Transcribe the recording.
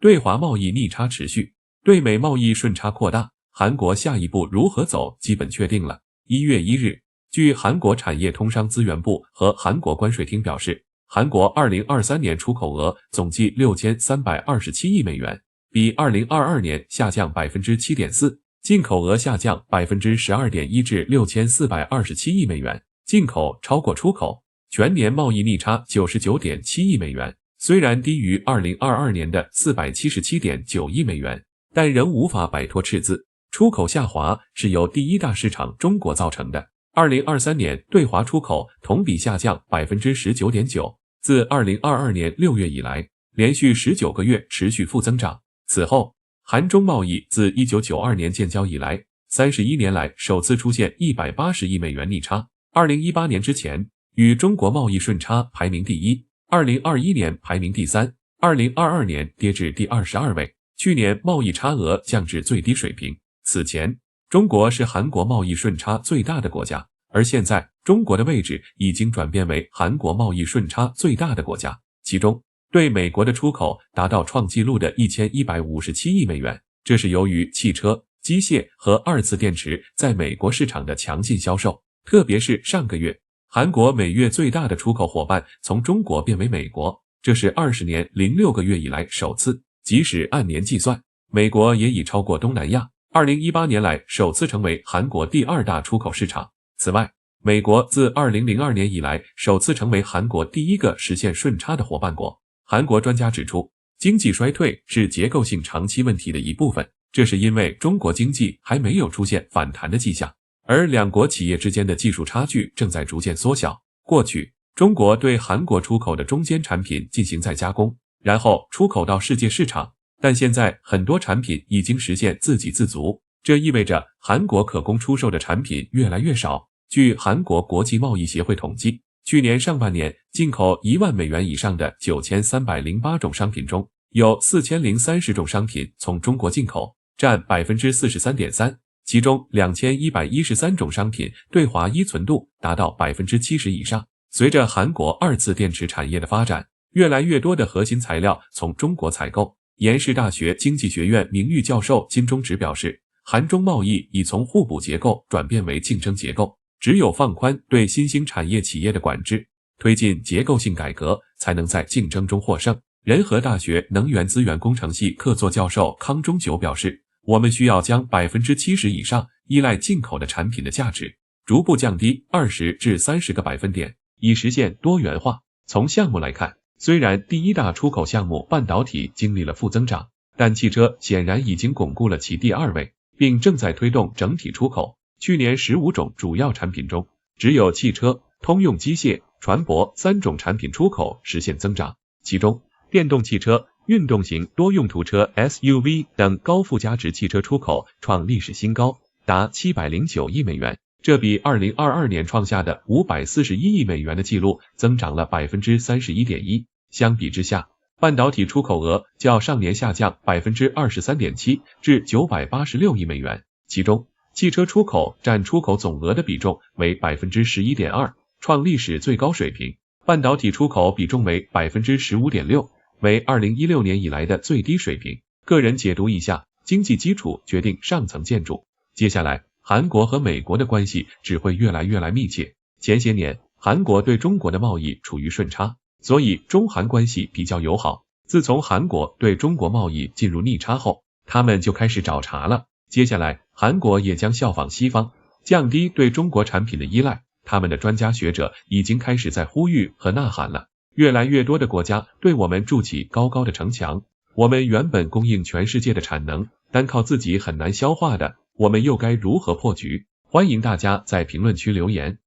对华贸易逆差持续，对美贸易顺差扩大，韩国下一步如何走基本确定了。1月1日，据韩国产业通商资源部和韩国关税厅表示，韩国2023年出口额总计6327亿美元，比2022年下降 7.4%， 进口额下降 12.1% 至6427亿美元，进口超过出口，全年贸易逆差 99.7亿美元。虽然低于2022年的 477.9亿美元，但仍无法摆脱赤字。出口下滑是由第一大市场中国造成的。2023年对华出口同比下降 19.9%， 自2022年6月以来，连续19个月持续负增长。此后，韩中贸易自1992年建交以来，31年来首次出现180亿美元逆差。2018年之前，与中国贸易顺差排名第一。2021年排名第3 ，2022年跌至第22位，去年贸易差额降至最低水平。此前，中国是韩国贸易顺差最大的国家，而现在中国的位置已经转变为韩国贸易顺差最大的国家，其中对美国的出口达到创纪录的1157亿美元，这是由于汽车、机械和二次电池在美国市场的强劲销售，特别是上个月，韩国每月最大的出口伙伴从中国变为美国，这是20年06个月以来首次。即使按年计算，美国也已超过东南亚，2018年来首次成为韩国第2大出口市场。此外，美国自2002年以来首次成为韩国第1个实现顺差的伙伴国。韩国专家指出，经济衰退是结构性长期问题的一部分，这是因为中国经济还没有出现反弹的迹象。而两国企业之间的技术差距正在逐渐缩小。过去，中国对韩国出口的中间产品进行再加工，然后出口到世界市场，但现在很多产品已经实现自给自足，这意味着韩国可供出售的产品越来越少。据韩国国际贸易协会统计，去年上半年进口1万美元以上的9308种商品中，有4030种商品从中国进口，占 43.3%。其中2113种商品对华依存度达到 70% 以上。随着韩国二次电池产业的发展，越来越多的核心材料从中国采购。延世大学经济学院名誉教授金钟直表示，韩中贸易已从互补结构转变为竞争结构，只有放宽对新兴产业企业的管制，推进结构性改革，才能在竞争中获胜。仁和大学能源资源工程系客座教授康中久表示，我们需要将 70% 以上依赖进口的产品的价值逐步降低20至30个百分点，以实现多元化。从项目来看，虽然第一大出口项目半导体经历了负增长，但汽车显然已经巩固了其第2位，并正在推动整体出口。去年15种主要产品中，只有汽车、通用机械、船舶3种产品出口实现增长，其中电动汽车、运动型多用途车 SUV 等高附加值汽车出口创历史新高，达709亿美元，这比2022年创下的541亿美元的记录增长了 31.1%。相比之下，半导体出口额较上年下降 23.7% 至986亿美元，其中汽车出口占出口总额的比重为 11.2%， 创历史最高水平，半导体出口比重为 15.6%。为2016年以来的最低水平。个人解读一下，经济基础决定上层建筑。接下来，韩国和美国的关系只会越来越密切。前些年，韩国对中国的贸易处于顺差，所以中韩关系比较友好。自从韩国对中国贸易进入逆差后，他们就开始找茬了。接下来，韩国也将效仿西方，降低对中国产品的依赖。他们的专家学者已经开始在呼吁和呐喊了。越来越多的国家对我们筑起高高的城墙，我们原本供应全世界的产能，单靠自己很难消化的，我们又该如何破局？欢迎大家在评论区留言。